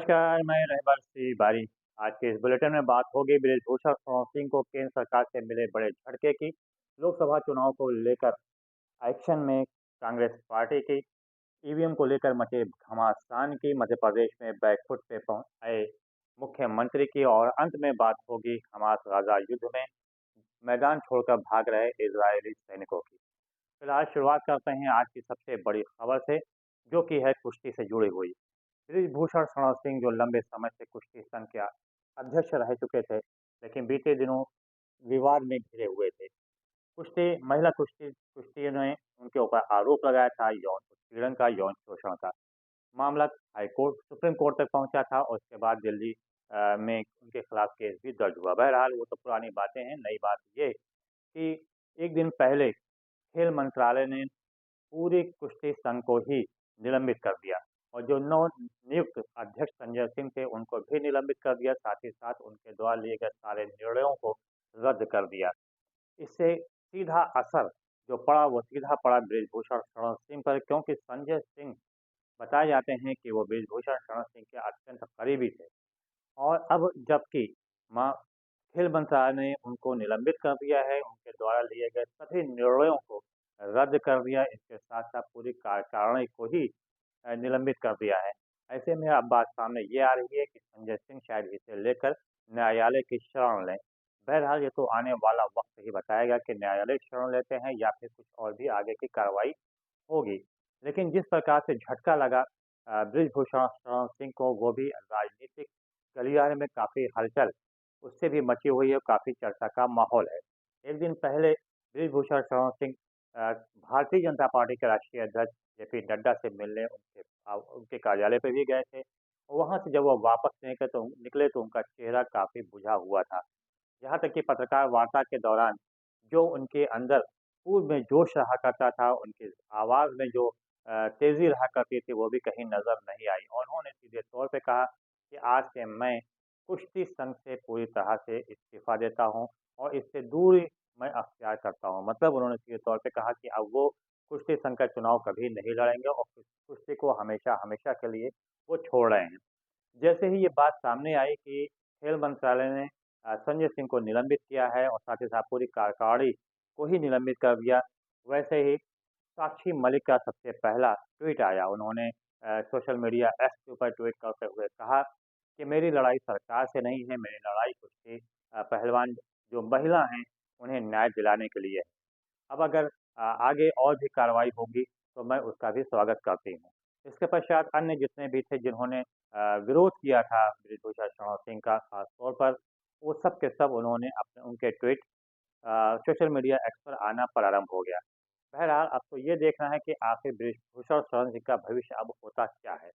नमस्कार, मैं रहबर सिंह बारी। आज के इस बुलेटिन में बात होगी बृजभूषण शरण सिंह को केंद्र सरकार से मिले बड़े झटके की। लोकसभा चुनाव को लेकर एक्शन में कांग्रेस पार्टी की। ईवीएम को लेकर मचे घमासान की। मध्य प्रदेश में बैकफुट पे आए मुख्यमंत्री की। और अंत में बात होगी हमास गाजा युद्ध में मैदान छोड़कर भाग रहे इजरायली सैनिकों की। फिलहाल शुरुआत करते हैं आज की सबसे बड़ी खबर से, जो कि है कुश्ती से जुड़ी हुई। बृजभूषण शरण सिंह जो लंबे समय से कुश्ती संघ के अध्यक्ष रह चुके थे, लेकिन बीते दिनों विवाद में घिरे हुए थे। महिला कुश्ती ने उनके ऊपर आरोप लगाया था यौन उत्पीड़न का, यौन शोषण का। मामला हाईकोर्ट सुप्रीम कोर्ट तक पहुंचा था और उसके बाद दिल्ली में उनके खिलाफ केस भी दर्ज हुआ। बहरहाल वो तो पुरानी बातें हैं। नई बात ये कि एक दिन पहले खेल मंत्रालय ने पूरी कुश्ती संघ को ही निलंबित कर दिया और जो नव नियुक्त अध्यक्ष संजय सिंह थे उनको भी निलंबित कर दिया। साथ ही साथ उनके द्वारा लिए गए सारे निर्णयों को रद्द कर दिया। इससे सीधा असर जो पड़ा वो सीधा पड़ा बृजभूषण शरण सिंह पर, क्योंकि संजय सिंह बताए जाते हैं कि वो बृजभूषण शरण सिंह के अत्यंत करीबी थे। और अब जबकि मां खेल मंत्रालय ने उनको निलंबित कर दिया है, उनके द्वारा लिए गए सभी निर्णयों को रद्द कर दिया, इसके साथ साथ पूरी कार्यकारिणी को ही निलंबित कर दिया है। ऐसे में अब बात सामने ये आ रही है कि संजय सिंह शायद इसे लेकर न्यायालय की शरण लें। बहरहाल ये तो आने वाला वक्त ही बताएगा कि न्यायालय की शरण लेते हैं या फिर कुछ और भी आगे की कार्रवाई होगी। लेकिन जिस प्रकार से झटका लगा बृजभूषण शरण सिंह को, वो भी राजनीतिक गलियारे में काफ़ी हलचल उससे भी मची हुई है, काफ़ी चर्चा का माहौल है। एक दिन पहले बृजभूषण शरण सिंह भारतीय जनता पार्टी के राष्ट्रीय अध्यक्ष जेपी नड्डा से मिलने उनके कार्यालय पे भी गए थे। वहाँ से जब वो वापस निकले तो उनका चेहरा काफ़ी बुझा हुआ था। यहाँ तक कि पत्रकार वार्ता के दौरान जो उनके अंदर पूर्व में जोश रहा करता था, उनकी आवाज़ में जो तेज़ी रहा करती थी, वो भी कहीं नज़र नहीं आई। और उन्होंने सीधे तौर पे कहा कि आज से मैं कुश्ती संघ से पूरी तरह से इस्तीफ़ा देता हूँ और इससे दूरी मैं अख्तियार करता हूँ। मतलब उन्होंने सीधे तौर पे कहा कि अब वो कुश्ती संघ का चुनाव कभी नहीं लड़ेंगे और कुश्ती को हमेशा-हमेशा के लिए वो छोड़ रहे हैं। जैसे ही ये बात सामने आई कि खेल मंत्रालय ने संजय सिंह को निलंबित किया है और साथ ही साथ पूरी कार्यकारिणी को ही निलंबित कर दिया, वैसे ही साक्षी मलिक का सबसे पहला ट्वीट आया। उन्होंने सोशल मीडिया एक्स के ऊपर ट्वीट करते हुए कहा कि मेरी लड़ाई सरकार से नहीं है, मेरी लड़ाई कुश्ती पहलवान जो महिला हैं, उन्हें न्याय दिलाने के लिए है। अब अगर आगे और भी कार्रवाई होगी तो मैं उसका भी स्वागत करती हूँ। इसके पश्चात अन्य जितने भी थे जिन्होंने विरोध किया था बृजभूषण शरण सिंह का खास तौर पर, वो सब के सब उन्होंने अपने उनके ट्वीट सोशल मीडिया एक्स पर आना प्रारंभ हो गया। बहरहाल अब तो ये देखना है कि आखिर बृजभूषण शरण सिंह का भविष्य अब होता क्या है।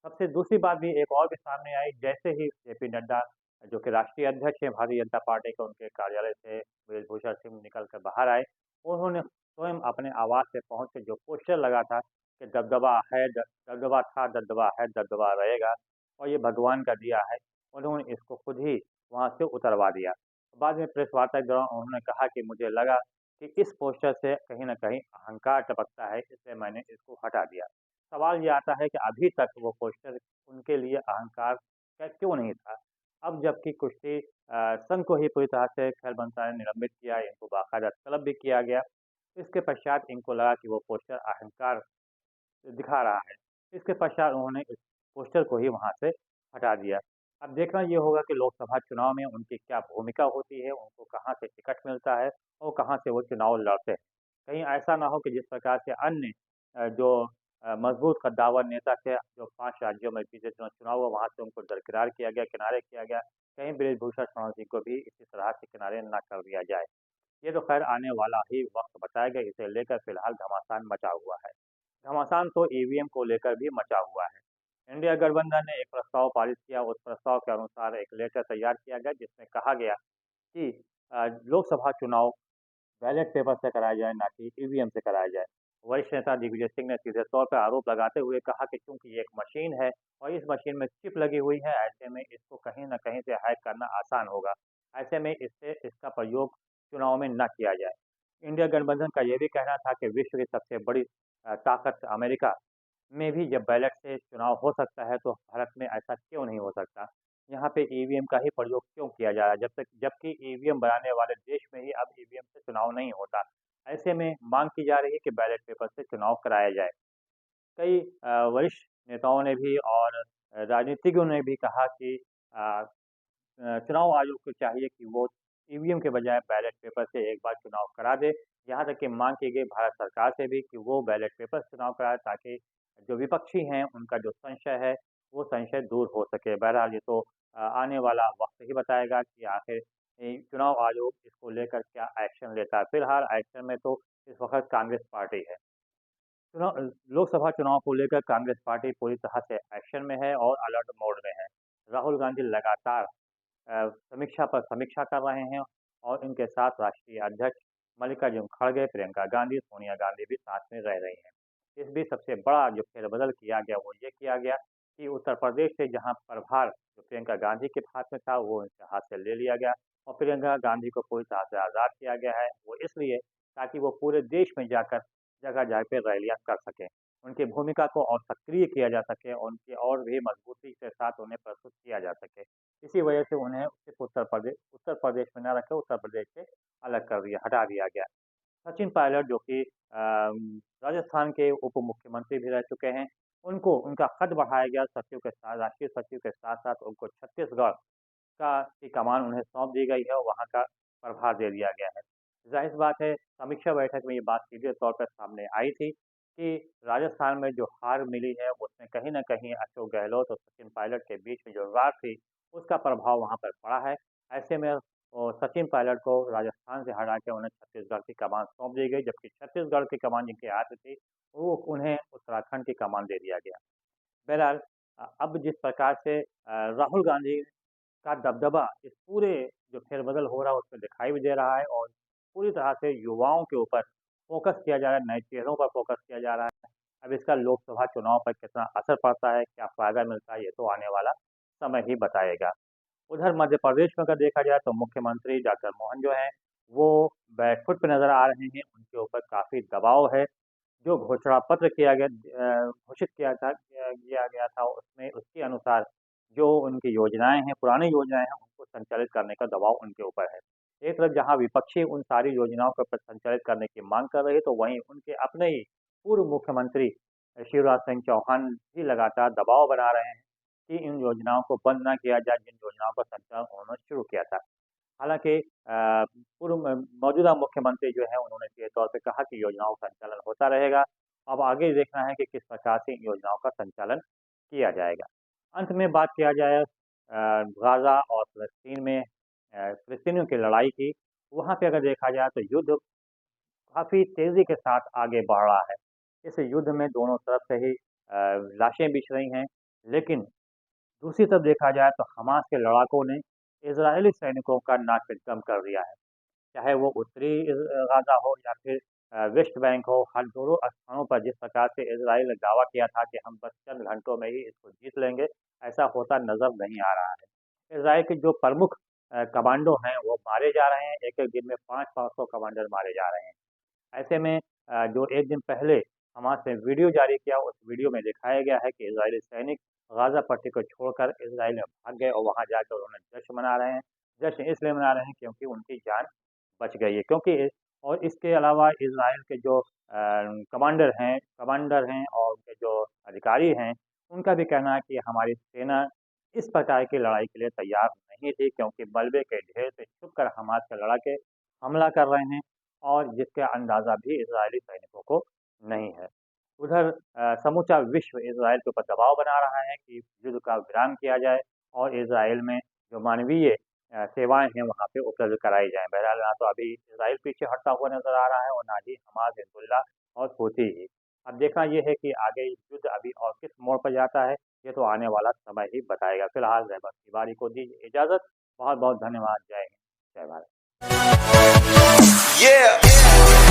सबसे दूसरी बात भी एक और भी सामने आई, जैसे ही जेपी नड्डा जो कि राष्ट्रीय अध्यक्ष हैं भारतीय जनता पार्टी के, उनके कार्यालय से बृजभूषण सिंह निकल कर बाहर आए। उन्होंने स्वयं अपने आवास से पहुंच के जो पोस्टर लगा था कि दबदबा था, दबदबा है, दबदबा रहेगा और ये भगवान का दिया है, उन्होंने इसको खुद ही वहां से उतरवा दिया। बाद में प्रेस वार्ता के दौरान उन्होंने कहा कि मुझे लगा कि इस पोस्टर से कहीं न कहीं अहंकार टपकता है, इसलिए मैंने इसको हटा दिया। सवाल ये आता है कि अभी तक वो पोस्टर उनके लिए अहंकार का क्यों नहीं था? अब जबकि कुश्ती संघ को ही पूरी तरह से खेल मंत्रालय ने निलंबित किया, इनको बाकायदा तलब भी किया गया। इसके पश्चात इनको लगा कि वो पोस्टर अहंकार दिखा रहा है। इसके पश्चात उन्होंने इस पोस्टर को ही वहाँ से हटा दिया। अब देखना ये होगा कि लोकसभा चुनाव में उनकी क्या भूमिका होती है, उनको कहाँ से टिकट मिलता है और कहाँ से वो चुनाव लड़ते हैं। कहीं ऐसा ना हो कि जिस प्रकार से अन्य जो मजबूत कद्दावर नेता थे, जो 5 राज्यों में पिछले चुनाव हुआ, वहाँ से उनको दरकिनार किया गया, किनारे किया गया। कहीं बृजभूषण शरण सिंह को भी इसी तरह से किनारे ना कर दिया जाए। ये तो खैर आने वाला ही वक्त बताएगा, इसे लेकर फिलहाल घमासान मचा हुआ है। घमासान तो ईवीएम को लेकर भी मचा हुआ है। इंडिया गठबंधन ने एक प्रस्ताव पारित किया, उस प्रस्ताव के अनुसार एक लेटर तैयार किया गया जिसमें कहा गया कि लोकसभा चुनाव बैलेट पेपर से कराया जाए, ना कि ईवीएम से कराया जाए। वरिष्ठ नेता दिग्विजय सिंह ने सीधे तौर पर आरोप लगाते हुए कहा कि चूंकि ये एक मशीन है और इस मशीन में चिप लगी हुई है, ऐसे में इसको कहीं न कहीं से हैक करना आसान होगा। ऐसे में इसका प्रयोग चुनाव में ना किया जाए। इंडिया गठबंधन का ये भी कहना था कि विश्व की सबसे बड़ी ताकत अमेरिका में भी जब बैलेट से चुनाव हो सकता है, तो भारत में ऐसा क्यों नहीं हो सकता? यहाँ पे ईवीएम का ही प्रयोग क्यों किया जा रहा है? जबकि ईवीएम बनाने वाले देश में ही अब ईवीएम से चुनाव नहीं होता। ऐसे में माँग की जा रही है कि बैलेट पेपर से चुनाव कराया जाए। कई वरिष्ठ नेताओं ने भी और राजनीतिज्ञों ने भी कहा कि अ चुनाव आयोग को चाहिए कि वो ईवीएम के बजाय बैलेट पेपर से एक बार चुनाव करा दे। यहाँ तक कि माँग की गई भारत सरकार से भी कि वो बैलेट पेपर से चुनाव कराए, ताकि जो विपक्षी हैं उनका जो संशय है, वो संशय दूर हो सके। बहरहाल ये तो आने वाला वक़्त ही बताएगा कि आखिर चुनाव आयोग इसको लेकर क्या एक्शन लेता है। फिलहाल एक्शन में तो इस वक़्त कांग्रेस पार्टी है। लोकसभा चुनाव को लेकर कांग्रेस पार्टी पूरी तरह से एक्शन में है और अलर्ट मोड में है। राहुल गांधी लगातार समीक्षा पर समीक्षा कर रहे हैं और इनके साथ राष्ट्रीय अध्यक्ष मल्लिकार्जुन खड़गे, प्रियंका गांधी, सोनिया गांधी भी साथ में रह रही हैं। इस बीच सबसे बड़ा जो फेरबदल किया गया वो ये किया गया कि उत्तर प्रदेश से जहां प्रभार जो प्रियंका गांधी के हाथ में था वो उनके हाथ से ले लिया गया और प्रियंका गांधी को पूरी तरह से आज़ाद किया गया है। वो इसलिए ताकि वो पूरे देश में जाकर जगह जगह पे रैलियां कर सकें, उनकी भूमिका को और सक्रिय किया जा सके और उनकी और भी मजबूती के साथ उन्हें प्रस्तुत किया जा सके। इसी वजह से उन्हें सिर्फ उत्तर प्रदेश में न रखे उत्तर प्रदेश से अलग कर दिया हटा दिया गया। सचिन पायलट जो कि राजस्थान के उप मुख्यमंत्री भी रह चुके हैं, उनको उनका कद बढ़ाया गया सचिव के साथ राष्ट्रीय सचिव के साथ-साथ उनको छत्तीसगढ़ की कमान उन्हें सौंप दी गई है और वहाँ का प्रभार दे दिया गया है। ज़ाहिर-सी बात है, समीक्षा बैठक में ये बात सीधे तौर पर सामने आई थी कि राजस्थान में जो हार मिली है, उसमें कहीं न कहीं अशोक गहलोत और सचिन पायलट के बीच में जो रार थी, उसका प्रभाव वहाँ पर पड़ा है। ऐसे में सचिन पायलट को राजस्थान से हटा के उन्हें छत्तीसगढ़ की कमान सौंप दी गई, जबकि छत्तीसगढ़ की कमान जिनके हाथ में थी, वो उन्हें उत्तराखंड की कमान दे दिया गया। बहरहाल अब जिस प्रकार से राहुल गांधी का दबदबा इस पूरे जो फेरबदल हो रहा है उसमें दिखाई भी दे रहा है और पूरी तरह से युवाओं के ऊपर फ़ोकस किया जा रहा है, नए चेहरों पर फ़ोकस किया जा रहा है। अब इसका लोकसभा चुनाव पर कितना असर पड़ता है, क्या फ़ायदा मिलता है, ये तो आने वाला समय ही बताएगा। उधर मध्य प्रदेश में अगर देखा जाए तो मुख्यमंत्री डॉक्टर मोहन जो हैं, वो बैकफुट पे नज़र आ रहे हैं, उनके ऊपर काफ़ी दबाव है। जो घोषणा पत्र घोषित किया गया था उसमें उसके अनुसार जो उनकी योजनाएँ हैं, पुरानी योजनाएँ हैं, उनको संचालित करने का दबाव उनके ऊपर है। एक तरफ जहाँ विपक्षी उन सारी योजनाओं को संचालित करने की माँग कर रहे हैं, तो वहीं उनके अपने ही पूर्व मुख्यमंत्री शिवराज सिंह चौहान भी लगातार दबाव बना रहे हैं कि इन योजनाओं को बंद ना किया जाए, जिन योजनाओं का संचालन उन्होंने शुरू किया था। हालाँकि मौजूदा मुख्यमंत्री जो हैं उन्होंने सीधे तौर पे कहा कि योजनाओं का संचालन होता रहेगा। अब आगे देखना है कि किस प्रकार से इन योजनाओं का संचालन किया जाएगा। अंत में बात किया जाए गाज़ा और फ़लस्तीन में फ़िलिस्तीनियों की लड़ाई की, वहाँ पे अगर देखा जाए तो युद्ध काफ़ी तेज़ी के साथ आगे बढ़ रहा है। इस युद्ध में दोनों तरफ से ही लाशें बिछ रही हैं, लेकिन दूसरी तरफ देखा जाए तो हमास के लड़ाकों ने इज़राइली सैनिकों का नाक पे दम कर दिया है। चाहे वो उत्तरी गाज़ा हो या फिर वेस्ट बैंक हो, हर दोनों स्थानों पर जिस प्रकार से इज़राइल ने दावा किया था कि हम बस चंद घंटों में ही इसको जीत लेंगे, ऐसा होता नज़र नहीं आ रहा है। इज़राइल के जो प्रमुख कमांडो हैं, वो मारे जा रहे हैं, एक-एक दिन में 500-500 कमांडर मारे जा रहे हैं। ऐसे में जो एक दिन पहले हमास ने वीडियो जारी किया, उस वीडियो में दिखाया गया है कि इज़राइली सैनिक गाज़ा पट्टी को छोड़कर इज़राइल में भाग गए और वहाँ जाकर उन्होंने जश्न मना रहे हैं। जश्न इसलिए मना रहे हैं क्योंकि उनकी जान बच गई है, क्योंकि और इसके अलावा इज़राइल के जो कमांडर हैं और उनके जो अधिकारी हैं, उनका भी कहना है कि हमारी सेना इस प्रकार की लड़ाई के लिए तैयार नहीं थी, क्योंकि मलबे के ढेर से छुपकर हमास के लड़ाके हमला कर रहे हैं और जिसका अंदाज़ा भी इज़राइली सैनिकों को नहीं है। उधर समूचा विश्व इज़राइल के ऊपर दबाव बना रहा है कि युद्ध का विराम किया जाए और इज़राइल में जो मानवीय सेवाएँ हैं वहाँ पे उपलब्ध कराई जाएँ। बहरहाल ना तो अभी इज़राइल पीछे हटता हुआ नज़र आ रहा है और ना ही हमास, हिज़्बुल्लाह और हूती ही। अब देखना ये है कि आगे युद्ध अभी और किस मोड़ पर जाता है, ये तो आने वाला समय ही बताएगा। फिलहाल रहमत तिवारी को दीजिए इजाज़त। बहुत-बहुत धन्यवाद। जय हिंद, जय भारत। Yeah.